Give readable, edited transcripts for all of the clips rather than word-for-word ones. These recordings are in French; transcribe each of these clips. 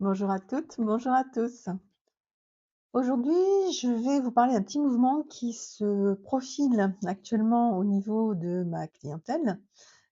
Bonjour à toutes, bonjour à tous. Aujourd'hui, je vais vous parler d'un petit mouvement qui se profile actuellement au niveau de ma clientèle,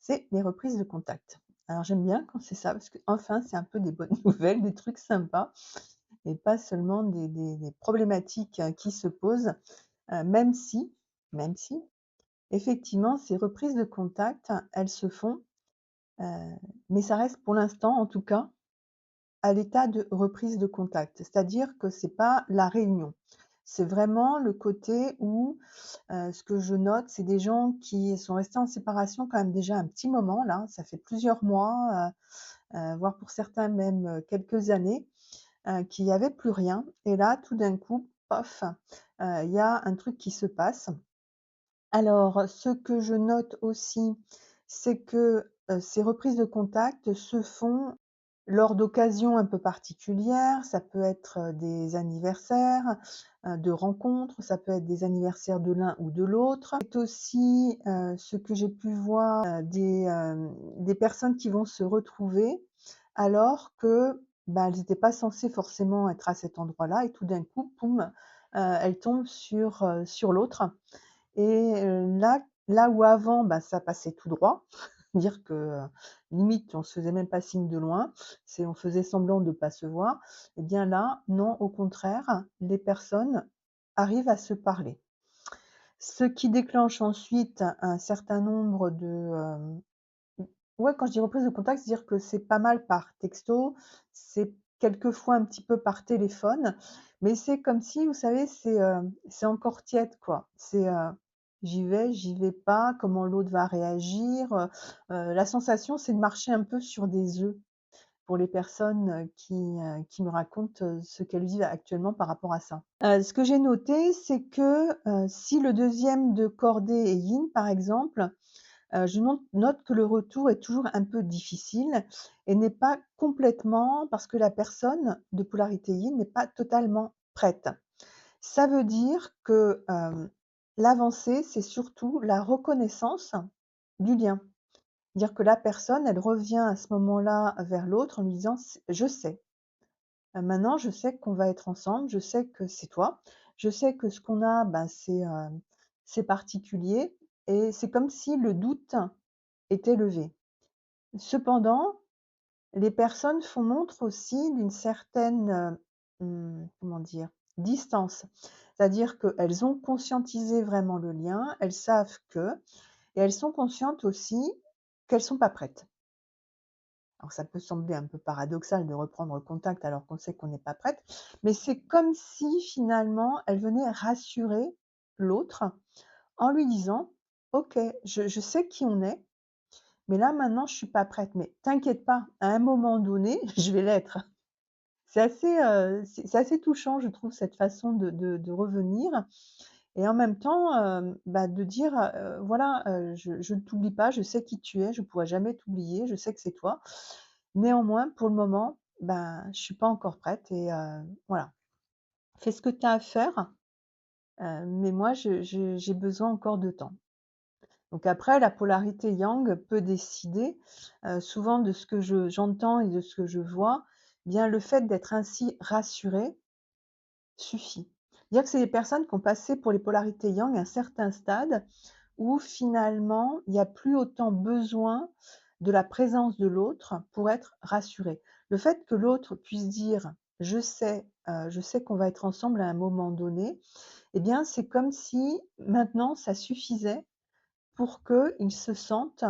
c'est les reprises de contact. Alors j'aime bien quand c'est ça, parce qu'enfin c'est un peu des bonnes nouvelles, des trucs sympas et pas seulement des problématiques qui se posent, même si, même si, effectivement, ces reprises de contact, elles se font, heu, mais ça reste pour l'instant en tout cas à l'état de reprise de contact. C'est-à-dire que c'est pas la réunion. C'est vraiment le côté où, ce que je note, c'est des gens qui sont restés en séparation quand même déjà un petit moment là, ça fait plusieurs mois, voire pour certains même, quelques années, qu'il y avait plus rien et là tout d'un coup, pof, il y a un truc qui se passe. Alors, ce que je note aussi, c'est que, ces reprises de contact se font lors d'occasions un peu particulières. Ça peut être, des anniversaires, de rencontres, ça peut être des anniversaires de l'un ou de l'autre. C'est aussi, ce que j'ai pu voir, des personnes qui vont se retrouver alors que, bah, elles étaient pas censées forcément être à cet endroit-là et tout d'un coup, poum, elles tombent sur l'autre et là où avant, bah, ça passait tout droit, dire que, limite on se faisait même pas signe de loin, c'est on faisait semblant de pas se voir, et bien là, non, au contraire, les personnes arrivent à se parler. Ce qui déclenche ensuite un certain nombre de, ouais, quand je dis reprise de contact, c'est-à-dire que c'est pas mal par texto, c'est quelquefois un petit peu par téléphone, mais c'est comme si, vous savez, c'est encore tiède, quoi. J'y vais pas, comment l'autre va réagir, la sensation, c'est de marcher un peu sur des œufs pour les personnes, qui me racontent, ce qu'elles vivent actuellement par rapport à ça. Ce que j'ai noté, c'est que, si le deuxième de cordée est yin, par exemple, je note que le retour est toujours un peu difficile et n'est pas complètement parce que la personne de polarité yin n'est pas totalement prête. Ça veut dire que, l'avancée, c'est surtout la reconnaissance du lien. Dire que la personne, elle revient à ce moment-là vers l'autre en lui disant: Je sais, maintenant je sais qu'on va être ensemble, je sais que c'est toi, je sais que ce qu'on a, ben, c'est particulier» et c'est comme si le doute était levé. Cependant, les personnes font montre aussi d'une certaine, comment dire? Distance. C'est-à-dire qu'elles ont conscientisé vraiment le lien, elles savent que et elles sont conscientes aussi qu'elles sont pas prêtes. Alors ça peut sembler un peu paradoxal de reprendre contact alors qu'on sait qu'on n'est pas prête, mais c'est comme si finalement elles venaient rassurer l'autre en lui disant: «OK, je sais qui on est, mais là maintenant je suis pas prête, mais t'inquiète pas, à un moment donné, je vais l'être». C'est assez touchant je trouve cette façon de revenir et en même temps, bah, de dire, voilà, je ne t'oublie pas, je sais qui tu es, je pourrai jamais t'oublier, je sais que c'est toi. Néanmoins, pour le moment, ben, je suis pas encore prête et voilà. Fais ce que tu as à faire, mais moi j'ai besoin encore de temps. Donc après la polarité yang peut décider, souvent de ce que j'entends et de ce que je vois, bien le fait d'être ainsi rassurée suffit. Dire que c'est des personnes qui ont passé pour les polarités yang un certain stade où finalement il n'y a plus autant besoin de la présence de l'autre pour être rassuré. Le fait que l'autre puisse dire: je sais qu'on va être ensemble à un moment donné», eh bien c'est comme si maintenant ça suffisait pour qu'ils se sentent,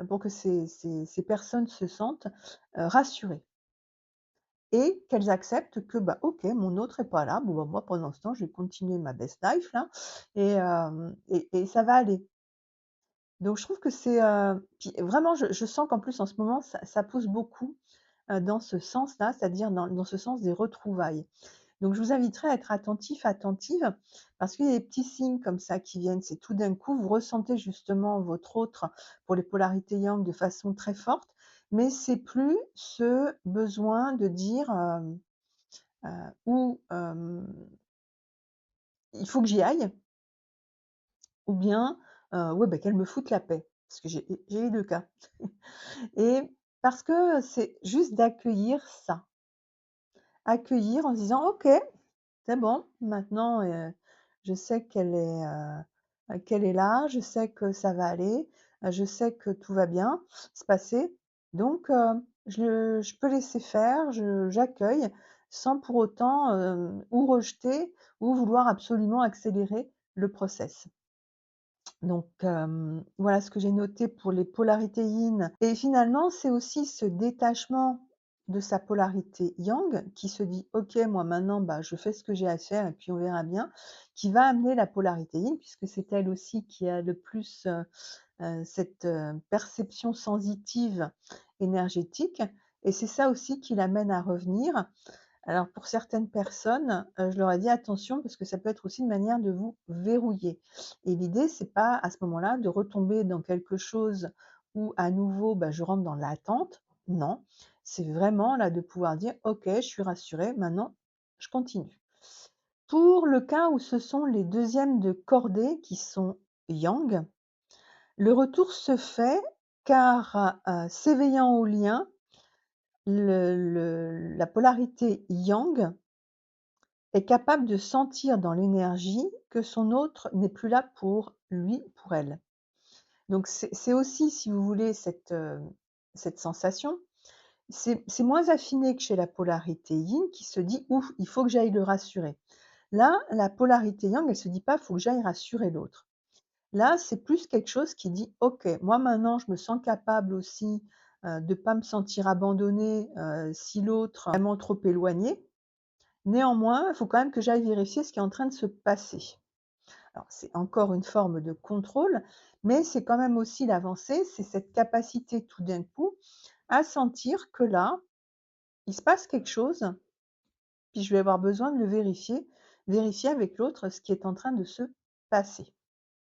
pour que ces personnes se sentent, rassurées. Et qu'elles acceptent que, bah, OK, mon autre est pas là, bon, bah, moi pendant ce temps, je vais continuer ma best life là et ça va aller. Donc je trouve que puis vraiment je sens qu'en plus en ce moment ça pousse beaucoup, dans ce sens-là, c'est-à-dire dans ce sens des retrouvailles. Donc je vous inviterai à être attentif, attentive, parce qu'il y a des petits signes comme ça qui viennent. C'est tout d'un coup, vous ressentez justement votre autre pour les polarités yang de façon très forte, mais c'est plus ce besoin de dire, ou «Il faut que j'y aille» ou bien, «Ouais, bah, qu'elle me foute la paix». Parce que j'ai les 2 cas et parce que c'est juste d'accueillir ça. accueillir en se disant: «OK, c'est bon, maintenant, je sais qu'elle est là, je sais que ça va aller, je sais que tout va bien se passer, donc je peux laisser faire, j'accueille sans pour autant, ou rejeter ou vouloir absolument accélérer le process». Donc voilà ce que j'ai noté pour les polarités yin et finalement, c'est aussi ce détachement de sa polarité yang qui se dit: «OK, moi maintenant, bah, je fais ce que j'ai à faire et puis on verra bien», qui va amener la polarité yin puisque c'est elle aussi qui a le plus, cette, perception sensitive énergétique et c'est ça aussi qui l'amène à revenir. Alors pour certaines personnes, je leur ai dit: «Attention» parce que ça peut être aussi une manière de vous verrouiller et l'idée c'est pas à ce moment-là de retomber dans quelque chose où à nouveau, bah, je rentre dans l'attente. Non, c'est vraiment là de pouvoir dire: «OK, je suis rassurée, maintenant je continue». Pour le cas où ce sont les deuxièmes de cordée qui sont yang, le retour se fait car, s'éveillant au lien, la polarité yang est capable de sentir dans l'énergie que son autre n'est plus là pour lui, pour elle. Donc c'est aussi, si vous voulez, cette sensation. C'est moins affiné que chez la polarité yin qui se dit: «Ouf, il faut que j'aille le rassurer». Là, la polarité yang, elle se dit pas: «Faut que j'aille rassurer l'autre». Là, c'est plus quelque chose qui dit: «OK, moi maintenant je me sens capable aussi, de pas me sentir abandonnée, si l'autre est vraiment trop éloigné. Néanmoins, il faut quand même que j'aille vérifier ce qui est en train de se passer». Alors c'est encore une forme de contrôle, mais c'est quand même aussi l'avancée, c'est cette capacité tout d'un coup à sentir que là, il se passe quelque chose, puis je vais avoir besoin de le vérifier avec l'autre ce qui est en train de se passer.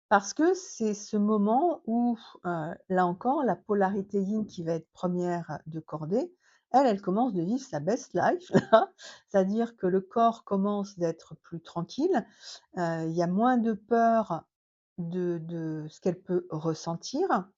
Parce que c'est ce moment où, là encore, la polarité yin qui va être première de cordée, elle commence de vivre sa best life là. C'est-à-dire que le corps commence d'être plus tranquille, il y a moins de peur de ce qu'elle peut ressentir.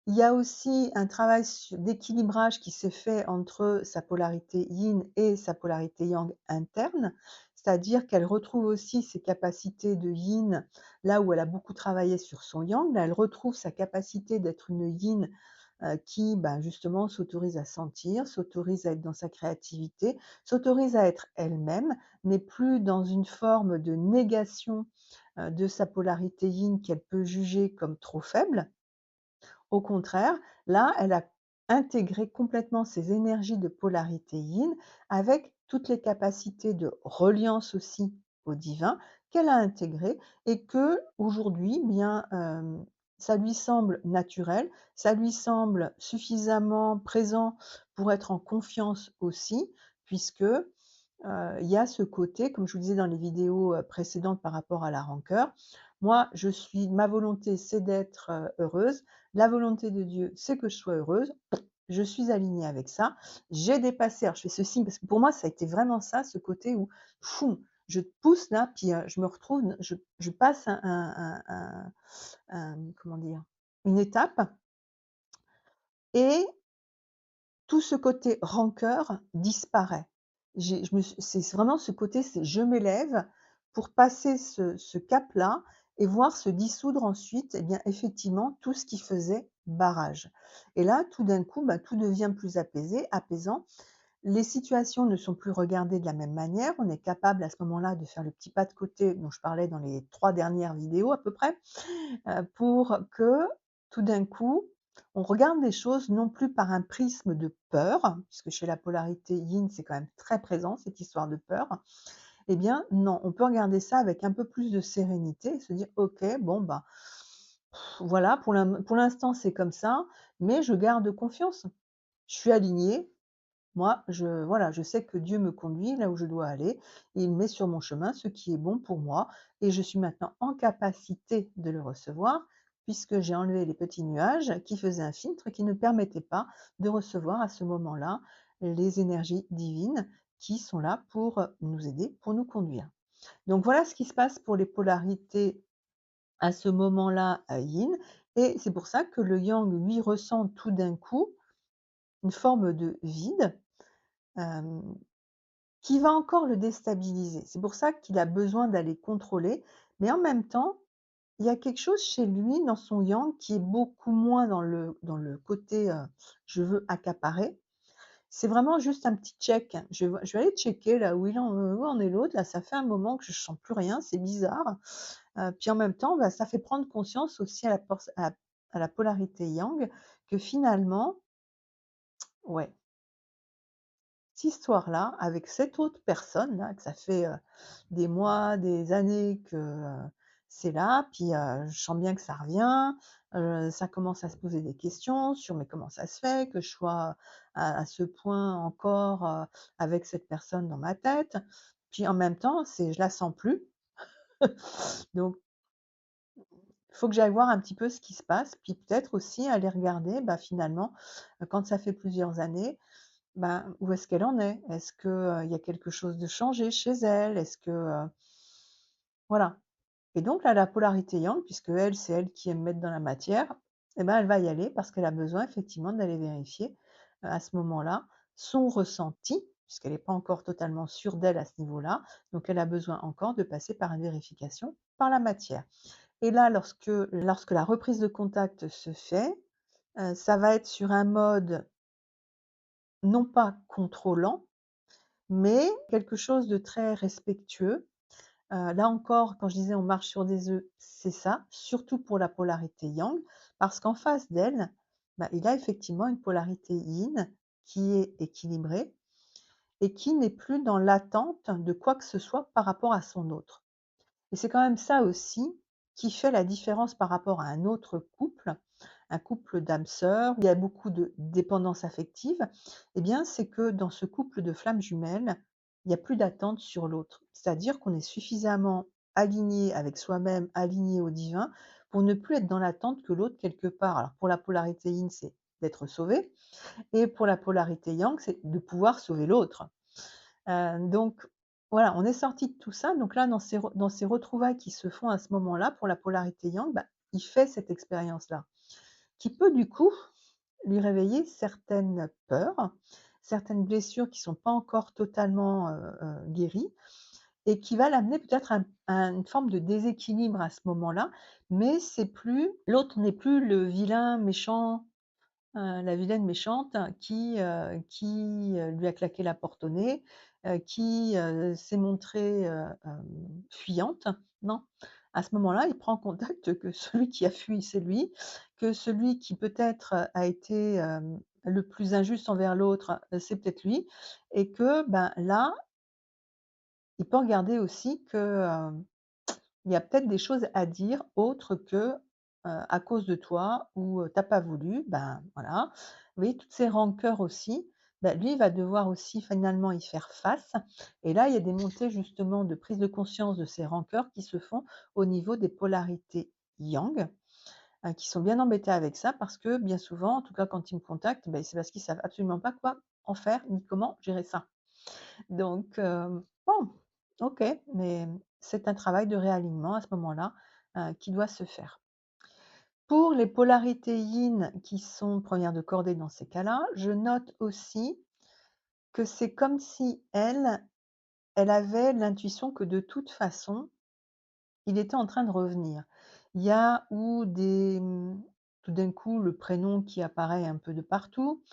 Il y a aussi un travail d'équilibrage qui s'est fait entre sa polarité yin et sa polarité yang interne, c'est-à-dire qu'elle retrouve aussi ses capacités de yin là où elle a beaucoup travaillé sur son yang. Là, elle retrouve sa capacité d'être une yin qui, ben, justement, s'autorise à sentir, s'autorise à être dans sa créativité, s'autorise à être elle-même, n'est plus dans une forme de négation de sa polarité yin qu'elle peut juger comme trop faible. Au contraire, là, elle a intégré complètement ses énergies de polarité yin avec toutes les capacités de reliance aussi au divin qu'elle a intégrées et que aujourd'hui, bien, ça lui semble naturel, ça lui semble suffisamment présent pour être en confiance aussi, puisque, il y a ce côté, comme je vous disais dans les vidéos, précédentes par rapport à la rancœur, moi ma volonté c'est d'être, heureuse, la volonté de Dieu c'est que je sois heureuse, je suis alignée avec ça. J'ai dépassé alors je fais ce signe parce que pour moi ça a été vraiment ça, ce côté où foum, je pousse là, puis, je me retrouve je passe comment dire? Une étape et tout ce côté rancœur disparaît. Je me suis c'est vraiment ce côté, c'est je m'élève pour passer ce cap-là et voir se dissoudre ensuite, eh bien, effectivement, tout ce qui faisait barrage. Et là, tout d'un coup, bah, tout devient plus apaisant. Les situations ne sont plus regardées de la même manière. On est capable à ce moment-là de faire le petit pas de côté dont je parlais dans les 3 dernières vidéos à peu près, pour que tout d'un coup, on regarde les choses non plus par un prisme de peur, puisque chez la polarité yin, c'est quand même très présent cette histoire de peur. Eh bien non, on peut regarder ça avec un peu plus de sérénité et se dire: «OK, bon, bah, voilà, pour l'instant, c'est comme ça, mais je garde confiance. Je suis alignée, moi, voilà, je sais que Dieu me conduit là où je dois aller. Il met sur mon chemin ce qui est bon pour moi et je suis maintenant en capacité de le recevoir puisque j'ai enlevé les petits nuages qui faisaient un filtre qui ne permettait pas de recevoir à ce moment-là les énergies divines qui sont là pour nous aider, pour nous conduire. Donc voilà ce qui se passe pour les polarités à ce moment-là yin et c'est pour ça que le yang, lui, ressent tout d'un coup une forme de vide. Hem, qui va encore le déstabiliser. C'est pour ça qu'il a besoin d'aller contrôler, mais en même temps, il y a quelque chose chez lui, dans son yang, qui est beaucoup moins dans le côté, «je veux accaparer». C'est vraiment juste un petit check. Je vais aller checker là où en est l'autre, là, ça fait un moment que je sens plus rien, c'est bizarre. Puis en même temps, bah, ça fait prendre conscience aussi à la polarité yang que finalement, ouais, cette histoire-là, avec cette autre personne-là, que ça fait, des mois, des années que, c'est là, puis, je sens bien que ça revient, ça commence à se poser des questions sur: «Mais comment ça se fait que je sois à ce point encore, avec cette personne dans ma tête?» Puis en même temps, c'est je la sens plus, donc il faut que j'aille voir un petit peu ce qui se passe, puis peut-être aussi aller regarder, bah, finalement, quand ça fait plusieurs années, ben, où est-ce qu'elle en est? Est-ce que, il y a quelque chose de changé chez elle? Est-ce que, voilà. Et donc là, la polarité yang, puisque elle, c'est elle qui aime mettre dans la matière, et ben, elle va y aller parce qu'elle a besoin effectivement d'aller vérifier, à ce moment-là, son ressenti, puisqu'elle n'est pas encore totalement sûre d'elle à ce niveau-là. Donc elle a besoin encore de passer par une vérification par la matière. Et là, lorsque la reprise de contact se fait, ça va être sur un mode non pas contrôlant, mais quelque chose de très respectueux. Là encore, quand je disais: «On marche sur des œufs», c'est ça, surtout pour la polarité yang, parce qu'en face d'elle, bah, il a effectivement une polarité yin qui est équilibrée et qui n'est plus dans l'attente de quoi que ce soit par rapport à son autre. Et c'est quand même ça aussi qui fait la différence par rapport à un couple d'âmes sœurs, où il y a beaucoup de dépendance affective. Eh bien, c'est que dans ce couple de flammes jumelles, il n'y a plus d'attente sur l'autre. C'est-à-dire qu'on est suffisamment aligné avec soi-même, aligné au divin, pour ne plus être dans l'attente que l'autre quelque part. Alors pour la polarité yin, c'est d'être sauvé, et pour la polarité yang, c'est de pouvoir sauver l'autre. Donc voilà, on est sorti de tout ça. Donc là, dans ces retrouvailles qui se font à ce moment-là, pour la polarité yang, bah, il fait cette expérience-là, qui peut du coup lui réveiller certaines peurs, certaines blessures qui sont pas encore totalement, guéries, et qui va l'amener peut-être à une forme de déséquilibre à ce moment-là. Mais c'est plus l'autre n'est plus le vilain méchant, la vilaine méchante qui lui a claqué la porte au nez, qui, s'est montrée, fuyante. Non, à ce moment-là, il prend contact que celui qui a fui, c'est lui, que celui qui peut-être, a été, le plus injuste envers l'autre, c'est peut-être lui, et que, ben, là, il peut regarder aussi que, il y a peut-être des choses à dire autres que, «À cause de toi» ou, «Tu pas voulu», ben, voilà. Vous voyez, toutes ces rancœurs aussi, bah, lui, il va devoir aussi finalement y faire face, et là, il y a des montées justement de prise de conscience de ces rancœurs qui se font au niveau des polarités yang, qui sont bien embêtés avec ça parce que bien souvent, en tout cas quand ils me contactent, beh, c'est parce qu'ils savent absolument pas quoi en faire ni comment gérer ça. Donc, bon, OK, mais c'est un travail de réalignement à ce moment-là, qui doit se faire. Pour les polarités yin qui sont premières de cordée dans ces cas-là, je note aussi que c'est comme si elle avait l'intuition que de toute façon, il était en train de revenir. Il y a ou tout d'un coup, le prénom qui apparaît un peu de partout.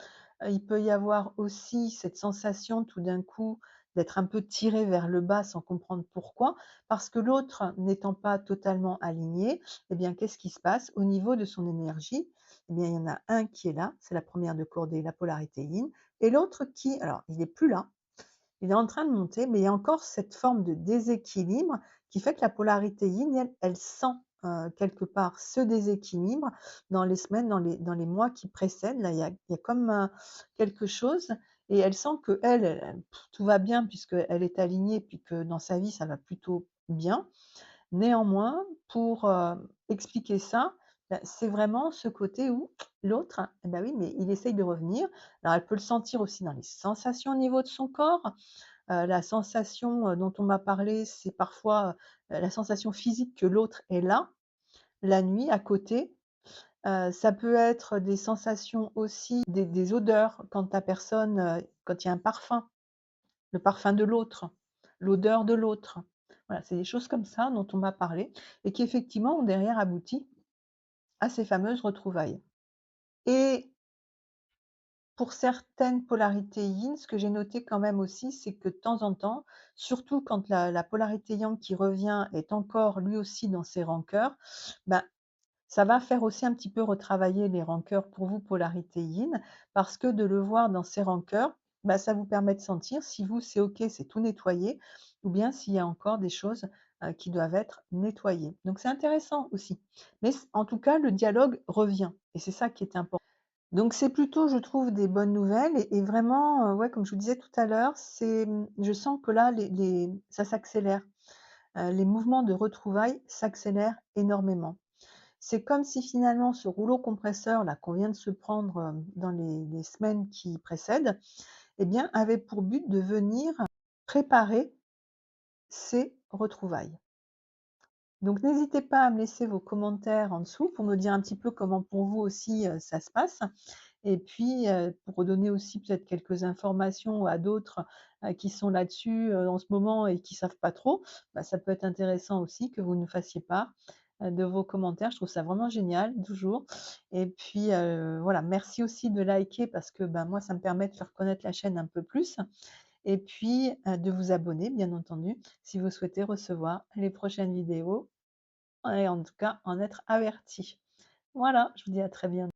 Il peut y avoir aussi cette sensation tout d'un coup d'être un peu tiré vers le bas sans comprendre pourquoi, parce que l'autre n'étant pas totalement aligné, eh bien qu'est-ce qui se passe? Au niveau de son énergie, eh bien il y en a un qui est là, c'est la première de cordée, la polarité yin, et l'autre qui alors il n'est plus là, il est en train de monter, mais il y a encore cette forme de déséquilibre qui fait que la polarité yin, elle sent, quelque part ce déséquilibre dans les semaines, dans les mois qui précèdent. Là, il y a comme, quelque chose, et elle sent qu'elle, tout va bien puisqu'elle est alignée, puis que dans sa vie, ça va plutôt bien. Néanmoins, pour, expliquer ça, bah, c'est vraiment ce côté où l'autre, eh bah, oui, mais il essaye de revenir. Alors elle peut le sentir aussi dans les sensations au niveau de son corps. La sensation, dont on m'a parlé, c'est parfois, la sensation physique que l'autre est là, la nuit, à côté. Ça peut être des sensations aussi, des odeurs quand il y a un parfum, le parfum de l'autre, l'odeur de l'autre. Voilà, c'est des choses comme ça dont on m'a parlé et qui effectivement ont derrière abouti à ces fameuses retrouvailles. Et pour certaines polarités yin, ce que j'ai noté quand même aussi, c'est que de temps en temps, surtout quand la polarité yang qui revient est encore lui aussi dans ses rancœurs, ben, ça va faire aussi un petit peu retravailler les rancœurs pour vous, polarité yin, parce que de le voir dans ses rancœurs, bah, ça vous permet de sentir si vous, c'est OK, c'est tout nettoyé, ou bien s'il y a encore des choses qui doivent être nettoyées. Donc c'est intéressant aussi. Mais en tout cas, le dialogue revient, et c'est ça qui est important. Donc c'est plutôt, je trouve, des bonnes nouvelles, et vraiment, ouais, comme je vous disais tout à l'heure, je sens que là, ça s'accélère. Les mouvements de retrouvailles s'accélèrent énormément. C'est comme si finalement ce rouleau compresseur là qu'on vient de se prendre, dans les semaines qui précèdent, eh bien, avait pour but de venir préparer ces retrouvailles. Donc n'hésitez pas à me laisser vos commentaires en dessous pour me dire un petit peu comment pour vous aussi, ça se passe. Et puis, pour donner aussi peut-être quelques informations à d'autres, qui sont là-dessus, en ce moment et qui savent pas trop, bah, ça peut être intéressant aussi que vous nous fassiez part, de vos commentaires. Je trouve ça vraiment génial, toujours. Et puis, voilà, merci aussi de liker parce que, ben, moi, ça me permet de faire connaître la chaîne un peu plus. Et puis, de vous abonner, bien entendu, si vous souhaitez recevoir les prochaines vidéos et en tout cas en être averti. Voilà, je vous dis à très bientôt.